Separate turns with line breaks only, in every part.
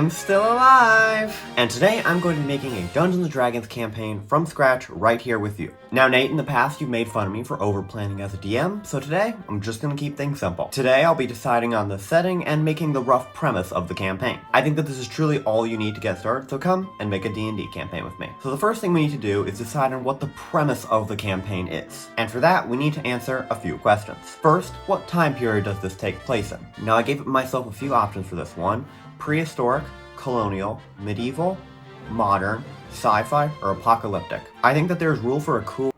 I'm still alive! And today I'm going to be making a Dungeons & Dragons campaign from scratch right here with you. Now Nate, in the past you've made fun of me for over-planning as a DM, so today I'm just gonna keep things simple. Today I'll be deciding on the setting and making the rough premise of the campaign. I think that this is truly all you need to get started, so come and make a D&D campaign with me. So the first thing we need to do is decide on what the premise of the campaign is. And for that, we need to answer a few questions. First, what time period does this take place in? Now I gave myself a few options for this one: prehistoric, colonial, medieval, modern, sci-fi, or apocalyptic. I think that there's rule for a cool...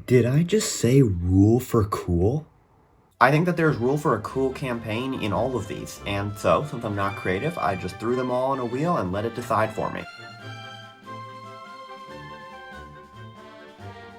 Did I just say rule for cool? I think that there's rule for a cool campaign in all of these, and so, since I'm not creative, I just threw them all on a wheel and let it decide for me.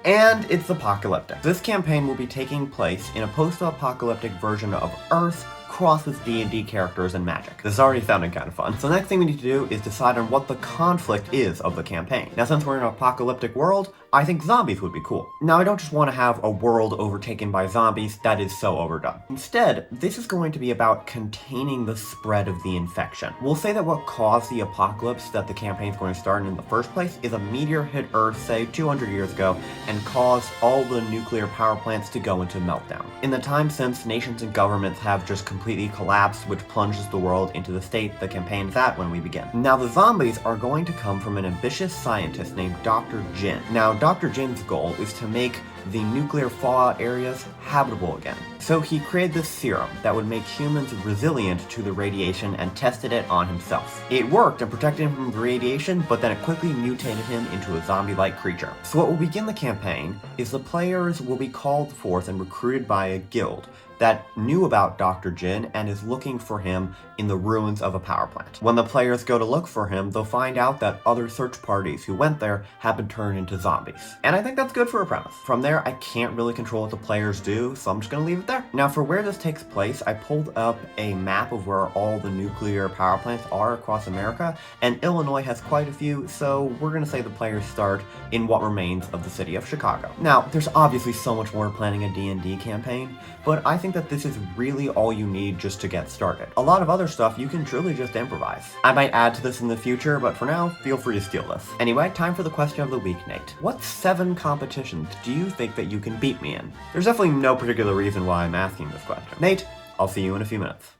And it's apocalyptic. This campaign will be taking place in a post-apocalyptic version of Earth, crossed with D&D characters and magic. This is already sounding kind of fun. So the next thing we need to do is decide on what the conflict is of the campaign. Now since we're in an apocalyptic world, I think zombies would be cool. Now I don't just want to have a world overtaken by zombies, that is so overdone. Instead, this is going to be about containing the spread of the infection. We'll say that what caused the apocalypse that the campaign is going to start in the first place is a meteor hit Earth, say 200 years ago, and caused all the nuclear power plants to go into meltdown. In the time since, nations and governments have just completely collapsed, which plunges the world into the state the campaign is at when we begin. Now the zombies are going to come from an ambitious scientist named Dr. Jin. Now Dr. Jin's goal is to make the nuclear fallout areas habitable again. So he created this serum that would make humans resilient to the radiation and tested it on himself. It worked and protected him from the radiation, but then it quickly mutated him into a zombie-like creature. So what will begin the campaign is the players will be called forth and recruited by a guild that knew about Dr. Jin and is looking for him in the ruins of a power plant. When the players go to look for him, they'll find out that other search parties who went there have been turned into zombies. And I think that's good for a premise. From there, I can't really control what the players do, so I'm just gonna leave it there. Now for where this takes place, I pulled up a map of where all the nuclear power plants are across America, and Illinois has quite a few, so we're gonna say the players start in what remains of the city of Chicago. Now, there's obviously so much more to planning a D&D campaign, but I think that this is really all you need just to get started. A lot of other stuff you can truly just improvise. I might add to this in the future, but for now, feel free to steal this. Anyway, time for the question of the week, Nate. What 7 competitions do you think that you can beat me in? There's definitely no particular reason why I'm asking this question. Nate, I'll see you in a few minutes.